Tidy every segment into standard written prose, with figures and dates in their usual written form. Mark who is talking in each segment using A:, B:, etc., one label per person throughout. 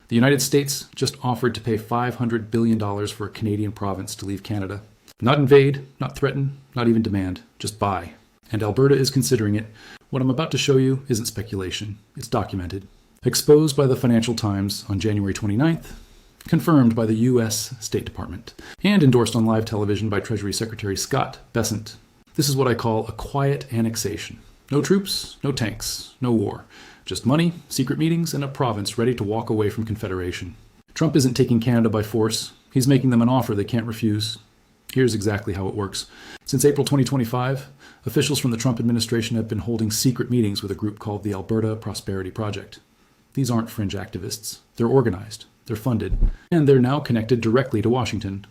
A: The United States just offered to pay $500 billion for a Canadian province to leave Canada. Not invade, not threaten, not even demand, just buy. And Alberta is considering it. What I'm about to show you isn't speculation. It's documented. Exposed by the Financial Times on January 29th, confirmed by the US State Department, and endorsed on live television by Treasury Secretary Scott Bessent. This is what I call a quiet annexation. No troops, no tanks, no war. Just money, secret meetings, and a province ready to walk away from Confederation. Trump isn't taking Canada by force. He's making them an offer they can't refuse. Here's exactly how it works. Since April 2025, officials from the Trump administration have been holding secret meetings with a group called the Alberta Prosperity Project. These aren't fringe activists. They're organized, they're funded, and they're now connected directly to Washington.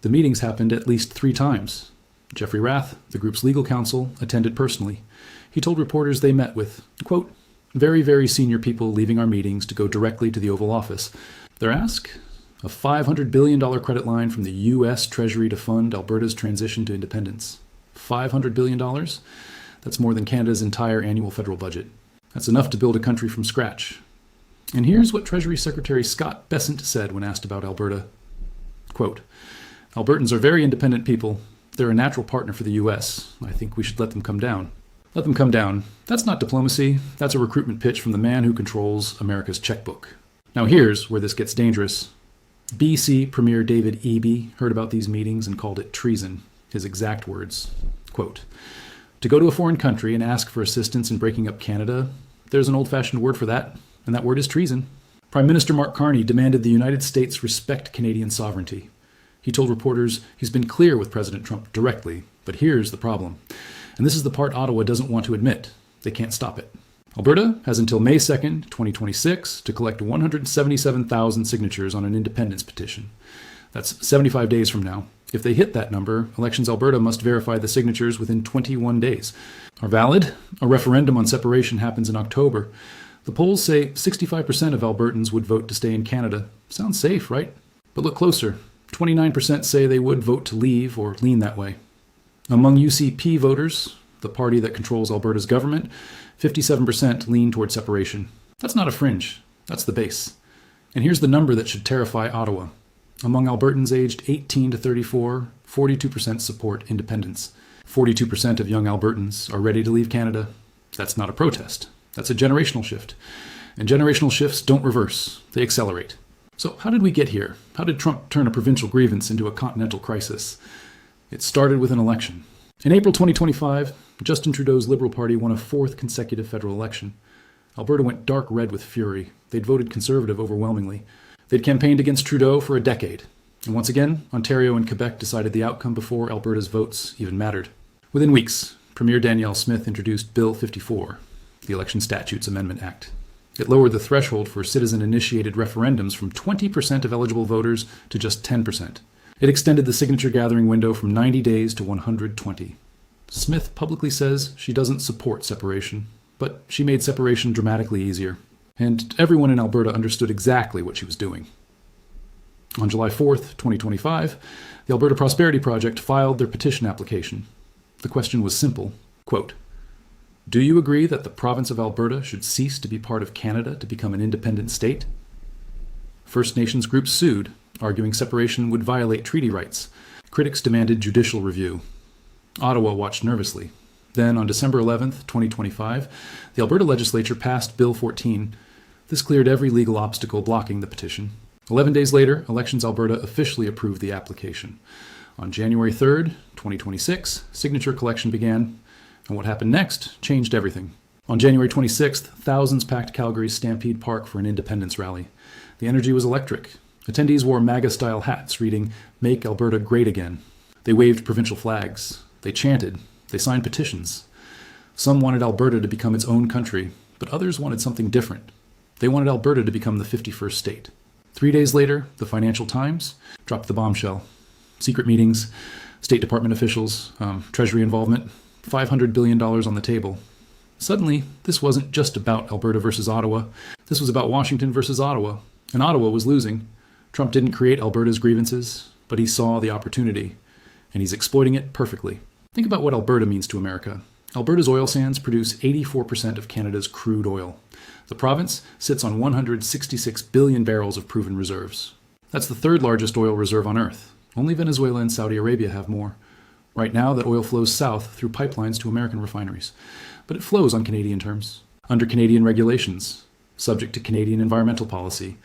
A: The meetings happened at least 3 times. Jeffrey Rath, the group's legal counsel, attended personally. He told reporters they met with, quote, very, very senior people leaving our meetings to go directly to the Oval Office. Their ask? A $500 billion credit line from the US Treasury to fund Alberta's transition to independence. $500 billion? That's more than Canada's entire annual federal budget. That's enough to build a country from scratch. And here's what Treasury Secretary Scott Bessent said when asked about Alberta. Quote, Albertans are very independent people. They're a natural partner for the US. I think we should let them come down. Let them come down. That's not diplomacy. That's a recruitment pitch from the man who controls America's checkbook. Now here's where this gets dangerous. BC Premier David Eby heard about these meetings and called it treason. His exact words, quote, to go to a foreign country and ask for assistance in breaking up Canada, there's an old-fashioned word for that, and that word is treason. Prime Minister Mark Carney demanded the United States respect Canadian sovereignty. He told reporters he's been clear with President Trump directly, but here's the problem. And this is the part Ottawa doesn't want to admit. They can't stop it. Alberta has until May 2nd, 2026 to collect 177,000 signatures on an independence petition. That's 75 days from now. If they hit that number, Elections Alberta must verify the signatures within 21 days. Are valid? A referendum on separation happens in October. The polls say 65% of Albertans would vote to stay in Canada. Sounds safe, right? But look closer. 29% say they would vote to leave or lean that way. Among UCP voters, the party that controls Alberta's government, 57% lean toward separation. That's not a fringe. That's the base. And here's the number that should terrify Ottawa. Among Albertans aged 18 to 34, 42% support independence. 42% of young Albertans are ready to leave Canada. That's not a protest. That's a generational shift. And generational shifts don't reverse. They accelerate. So how did we get here? How did Trump turn a provincial grievance into a continental crisis? It started with an election. In April 2025, Justin Trudeau's Liberal Party won a 4th consecutive federal election. Alberta went dark red with fury. They'd voted Conservative overwhelmingly. They'd campaigned against Trudeau for a decade. And once again, Ontario and Quebec decided the outcome before Alberta's votes even mattered. Within weeks, Premier Danielle Smith introduced Bill 54, the Election Statutes Amendment Act. It lowered the threshold for citizen-initiated referendums from 20% of eligible voters to just 10%. It extended the signature-gathering window from 90 days to 120. Smith publicly says she doesn't support separation, but she made separation dramatically easier. And everyone in Alberta understood exactly what she was doing. On July 4th, 2025, the Alberta Prosperity Project filed their petition application. The question was simple, quote, do you agree that the province of Alberta should cease to be part of Canada to become an independent state? First Nations groups sued, arguing separation would violate treaty rights. Critics demanded judicial review. Ottawa watched nervously. Then, on December 11th, 2025, the Alberta legislature passed Bill 14. This cleared every legal obstacle blocking the petition. 11 days later, Elections Alberta officially approved the application. On January 3rd, 2026, signature collection began, and what happened next changed everything. On January 26th, thousands packed Calgary's Stampede Park for an independence rally. The energy was electric. Attendees wore MAGA-style hats reading, "Make Alberta Great Again." They waved provincial flags. They chanted. They signed petitions. Some wanted Alberta to become its own country, but others wanted something different. They wanted Alberta to become the 51st state. 3 days later, the Financial Times dropped the bombshell. Secret meetings, State Department officials, Treasury involvement, $500 billion on the table. Suddenly, this wasn't just about Alberta versus Ottawa. This was about Washington versus Ottawa. And Ottawa was losing. Trump didn't create Alberta's grievances, but he saw the opportunity, and he's exploiting it perfectly. Think about what Alberta means to America. Alberta's oil sands produce 84% of Canada's crude oil. The province sits on 166 billion barrels of proven reserves. That's the third largest oil reserve on Earth. Only Venezuela and Saudi Arabia have more. Right now, that oil flows south through pipelines to American refineries. But it flows on Canadian terms, under Canadian regulations, subject to Canadian environmental policy,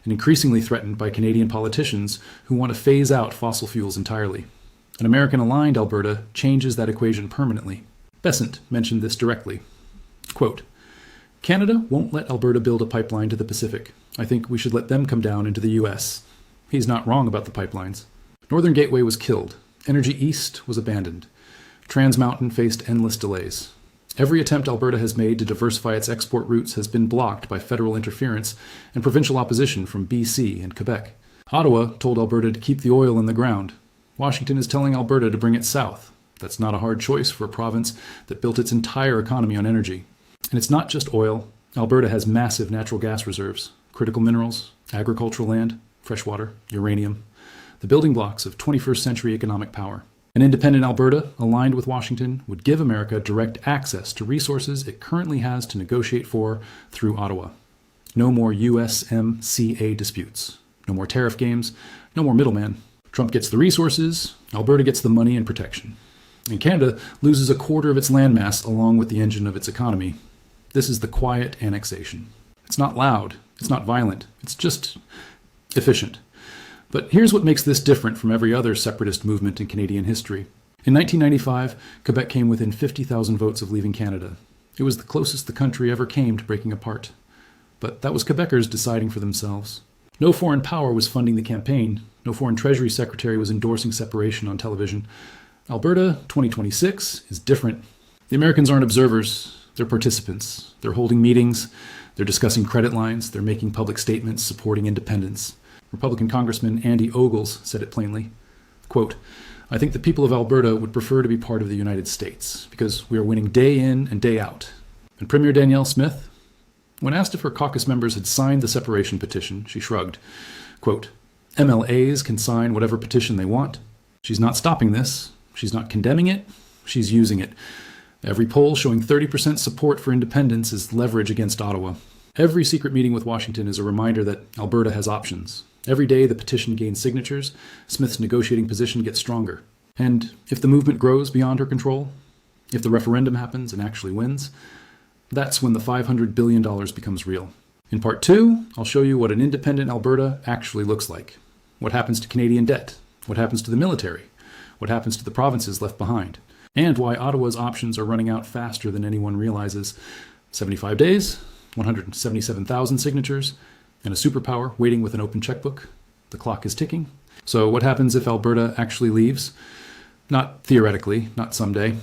A: and increasingly threatened by Canadian politicians who want to phase out fossil fuels entirely. An American-aligned Alberta changes that equation permanently. Bessent mentioned this directly. Quote, "Canada won't let Alberta build a pipeline to the Pacific. I think we should let them come down into the US. He's not wrong about the pipelines. Northern Gateway was killed. Energy East was abandoned. Trans Mountain faced endless delays. Every attempt Alberta has made to diversify its export routes has been blocked by federal interference and provincial opposition from BC and Quebec. Ottawa told Alberta to keep the oil in the ground. Washington is telling Alberta to bring it south. That's not a hard choice for a province that built its entire economy on energy. And it's not just oil. Alberta has massive natural gas reserves, critical minerals, agricultural land, fresh water, uranium, the building blocks of 21st century economic power. An independent Alberta, aligned with Washington, would give America direct access to resources it currently has to negotiate for through Ottawa. No more USMCA disputes. No more tariff games. No more middleman. Trump gets the resources, Alberta gets the money and protection. And Canada loses a quarter of its landmass along with the engine of its economy. This is the quiet annexation. It's not loud. It's not violent. It's just efficient. But here's what makes this different from every other separatist movement in Canadian history. In 1995, Quebec came within 50,000 votes of leaving Canada. It was the closest the country ever came to breaking apart. But that was Quebecers deciding for themselves. No foreign power was funding the campaign. No foreign Treasury Secretary was endorsing separation on television. Alberta 2026 is different. The Americans aren't observers. They're participants. They're holding meetings. They're discussing credit lines. They're making public statements supporting independence. Republican Congressman Andy Ogles said it plainly. Quote, "I think the people of Alberta would prefer to be part of the United States because we are winning day in and day out." And Premier Danielle Smith, when asked if her caucus members had signed the separation petition, she shrugged. Quote, "MLAs can sign whatever petition they want. She's not stopping this. She's not condemning it. She's using it. Every poll showing 30% support for independence is leverage against Ottawa. Every secret meeting with Washington is a reminder that Alberta has options. Every day the petition gains signatures, Smith's negotiating position gets stronger. And if the movement grows beyond her control, if the referendum happens and actually wins, that's when the $500 billion becomes real. In part 2, I'll show you what an independent Alberta actually looks like. What happens to Canadian debt? What happens to the military? What happens to the provinces left behind? And why Ottawa's options are running out faster than anyone realizes. 75 days, 177,000 signatures, and a superpower waiting with an open checkbook. The clock is ticking. So what happens if Alberta actually leaves? Not theoretically, not someday.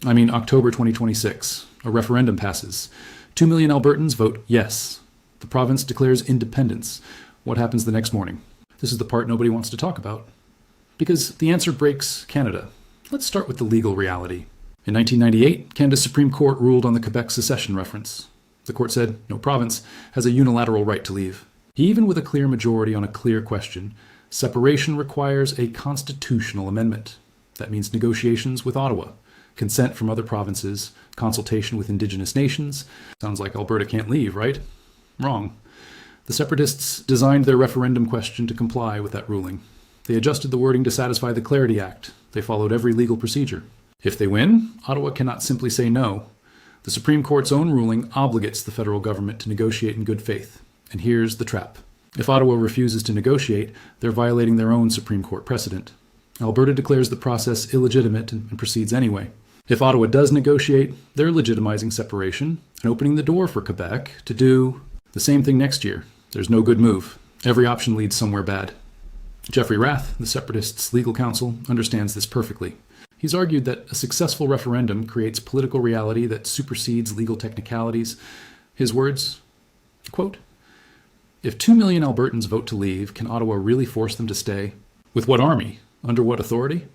A: I mean October 2026. A referendum passes. 2 million Albertans vote yes. The province declares independence. What happens the next morning? This is the part nobody wants to talk about. Because the answer breaks Canada. Let's start with the legal reality. In 1998, Canada's Supreme Court ruled on the Quebec secession reference. The court said no province has a unilateral right to leave. Even with a clear majority on a clear question, separation requires a constitutional amendment. That means negotiations with Ottawa, consent from other provinces, consultation with Indigenous nations. Sounds like Alberta can't leave, right? Wrong. The separatists designed their referendum question to comply with that ruling. They adjusted the wording to satisfy the Clarity Act. They followed every legal procedure. If they win, Ottawa cannot simply say no. The Supreme Court's own ruling obligates the federal government to negotiate in good faith. And here's the trap. If Ottawa refuses to negotiate, they're violating their own Supreme Court precedent. Alberta declares the process illegitimate and proceeds anyway. If Ottawa does negotiate, they're legitimizing separation and opening the door for Quebec to do the same thing next year. There's no good move. Every option leads somewhere bad. Jeffrey Rath, the separatists' legal counsel, understands this perfectly. He's argued that a successful referendum creates political reality that supersedes legal technicalities. His words, quote, "If 2 million Albertans vote to leave, can Ottawa really force them to stay? With what army? Under what authority?"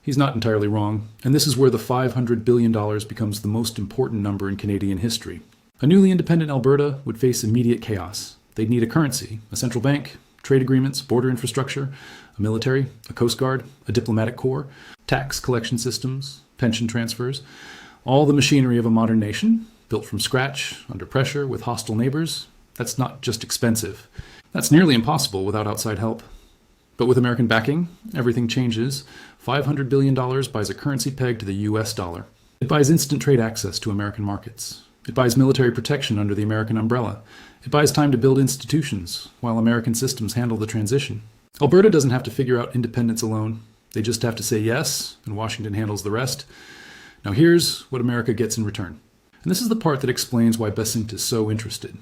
A: He's not entirely wrong, and this is where the $500 billion becomes the most important number in Canadian history. A newly independent Alberta would face immediate chaos. They'd need a currency, a central bank, trade agreements, border infrastructure, a military, a coast guard, a diplomatic corps, tax collection systems, pension transfers. All the machinery of a modern nation, built from scratch, under pressure, with hostile neighbors, that's not just expensive. That's nearly impossible without outside help. But with American backing, everything changes. $500 billion buys a currency pegged to the US dollar. It buys instant trade access to American markets. It buys military protection under the American umbrella. It buys time to build institutions, while American systems handle the transition. Alberta doesn't have to figure out independence alone. They just have to say yes, and Washington handles the rest. Now here's what America gets in return. And this is the part that explains why Bessent is so interested.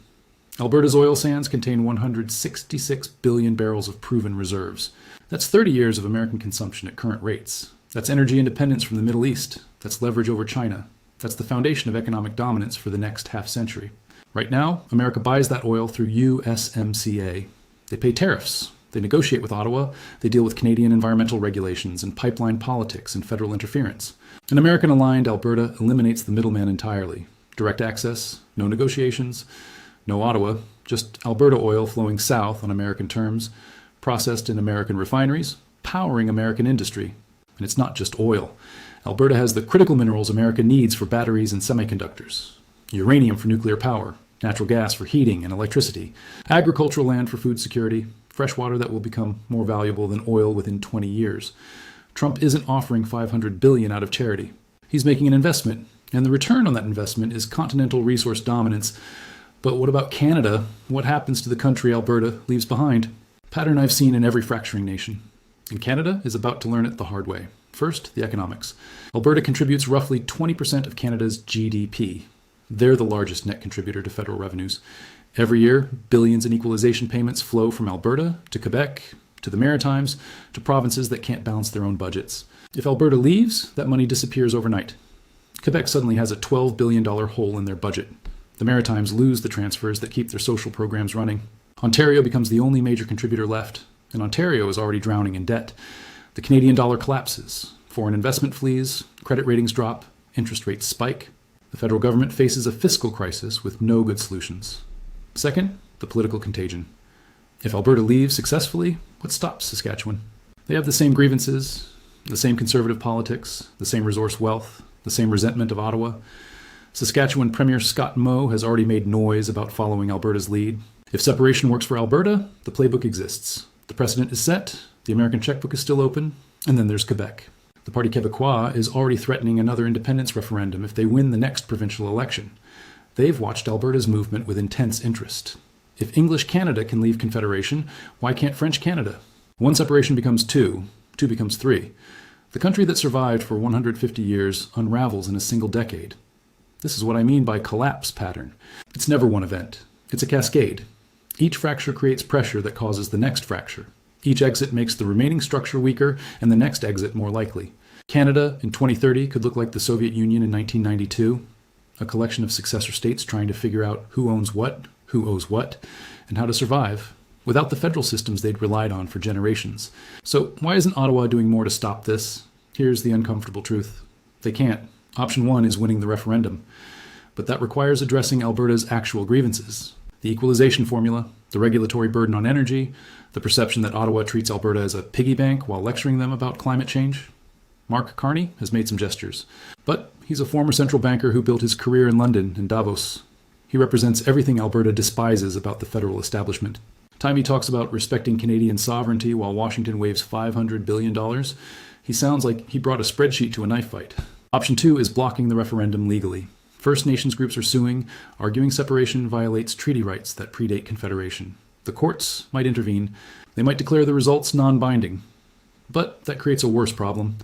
A: Alberta's oil sands contain 166 billion barrels of proven reserves. That's 30 years of American consumption at current rates. That's energy independence from the Middle East. That's leverage over China. That's the foundation of economic dominance for the next half-century. Right now, America buys that oil through USMCA. They pay tariffs. They negotiate with Ottawa. They deal with Canadian environmental regulations and pipeline politics and federal interference. An American-aligned Alberta eliminates the middleman entirely. Direct access, no negotiations, no Ottawa, just Alberta oil flowing south on American terms, processed in American refineries, powering American industry. And it's not just oil. Alberta has the critical minerals America needs for batteries and semiconductors. Uranium for nuclear power, natural gas for heating and electricity, agricultural land for food security, fresh water that will become more valuable than oil within 20 years. Trump isn't offering $500 billion out of charity. He's making an investment, and the return on that investment is continental resource dominance. But what about Canada? What happens to the country Alberta leaves behind? Pattern I've seen in every fracturing nation. And Canada is about to learn it the hard way. First, the economics. Alberta contributes roughly 20% of Canada's GDP. They're the largest net contributor to federal revenues. Every year, billions in equalization payments flow from Alberta to Quebec, to the Maritimes, to provinces that can't balance their own budgets. If Alberta leaves, that money disappears overnight. Quebec suddenly has a $12 billion hole in their budget. The Maritimes lose the transfers that keep their social programs running. Ontario becomes the only major contributor left, and Ontario is already drowning in debt. The Canadian dollar collapses. Foreign investment flees, credit ratings drop, interest rates spike. The federal government faces a fiscal crisis with no good solutions. Second, the political contagion. If Alberta leaves successfully, what stops Saskatchewan? They have the same grievances, the same conservative politics, the same resource wealth, the same resentment of Ottawa. Saskatchewan Premier Scott Moe has already made noise about following Alberta's lead. If separation works for Alberta, the playbook exists. The precedent is set, the American checkbook is still open, and then there's Quebec. The Parti Québécois is already threatening another independence referendum if they win the next provincial election. They've watched Alberta's movement with intense interest. If English Canada can leave Confederation, why can't French Canada? One separation becomes two becomes three. The country that survived for 150 years unravels in a single decade. This is what I mean by collapse pattern. It's never one event. It's a cascade. Each fracture creates pressure that causes the next fracture. Each exit makes the remaining structure weaker and the next exit more likely. Canada in 2030 could look like the Soviet Union in 1992, a collection of successor states trying to figure out who owns what, who owes what, and how to survive, without the federal systems they'd relied on for generations. So why isn't Ottawa doing more to stop this? Here's the uncomfortable truth. They can't. Option one is winning the referendum. But that requires addressing Alberta's actual grievances. The equalization formula, the regulatory burden on energy, the perception that Ottawa treats Alberta as a piggy bank while lecturing them about climate change. Mark Carney has made some gestures, but he's a former central banker who built his career in London and Davos. He represents everything Alberta despises about the federal establishment. Time he talks about respecting Canadian sovereignty while Washington waves $500 billion, he sounds like he brought a spreadsheet to a knife fight. Option two is blocking the referendum legally. First Nations groups are suing, arguing separation violates treaty rights that predate Confederation. The courts might intervene. They might declare the results non-binding. But that creates a worse problem.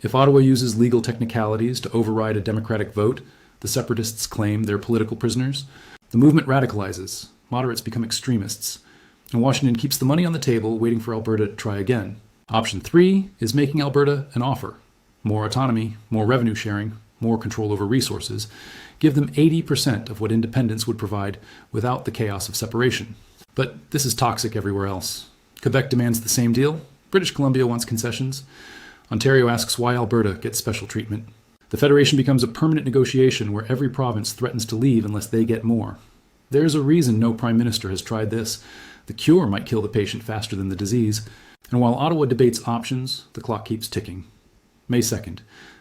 A: If Ottawa uses legal technicalities to override a democratic vote, the separatists claim they're political prisoners. The movement radicalizes. Moderates become extremists. And Washington keeps the money on the table, waiting for Alberta to try again. Option three is making Alberta an offer. More autonomy, more revenue sharing, more control over resources. Give them 80% of what independence would provide without the chaos of separation. But this is toxic everywhere else. Quebec demands the same deal. British Columbia wants concessions. Ontario asks why Alberta gets special treatment. The Federation becomes a permanent negotiation where every province threatens to leave unless they get more. There's a reason no prime minister has tried this. The cure might kill the patient faster than the disease. And while Ottawa debates options, the clock keeps ticking. May 2nd,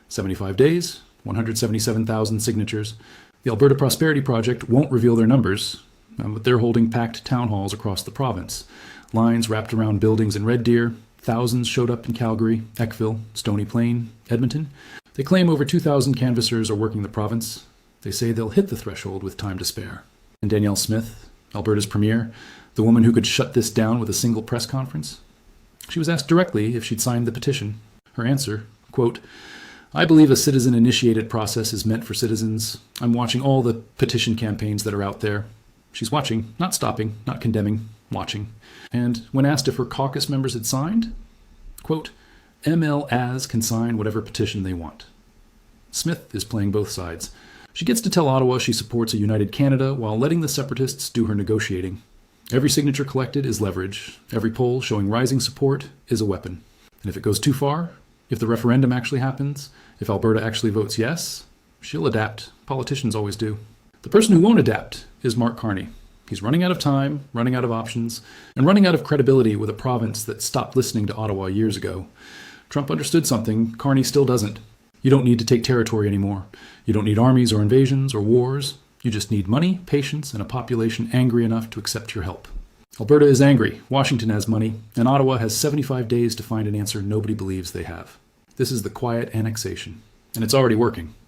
A: 75 days, 177,000 signatures. The Alberta Prosperity Project won't reveal their numbers, but they're holding packed town halls across the province. Lines wrapped around buildings in Red Deer. Thousands showed up in Calgary, Eckville, Stony Plain, Edmonton. They claim over 2,000 canvassers are working the province. They say they'll hit the threshold with time to spare. And Danielle Smith, Alberta's premier, the woman who could shut this down with a single press conference? She was asked directly if she'd signed the petition. Her answer, quote, "I believe a citizen-initiated process is meant for citizens. I'm watching all the petition campaigns that are out there." She's watching, not stopping, not condemning, watching. And when asked if her caucus members had signed, quote, "ML-as can sign whatever petition they want." Smith is playing both sides. She gets to tell Ottawa she supports a united Canada while letting the separatists do her negotiating. Every signature collected is leverage. Every poll showing rising support is a weapon. And if it goes too far, if the referendum actually happens, if Alberta actually votes yes, she'll adapt. Politicians always do. The person who won't adapt is Mark Carney. He's running out of time, running out of options, and running out of credibility with a province that stopped listening to Ottawa years ago. Trump understood something Carney still doesn't. You don't need to take territory anymore. You don't need armies or invasions or wars. You just need money, patience, and a population angry enough to accept your help. Alberta is angry, Washington has money, and Ottawa has 75 days to find an answer nobody believes they have. This is the Quiet Annexation, and it's already working.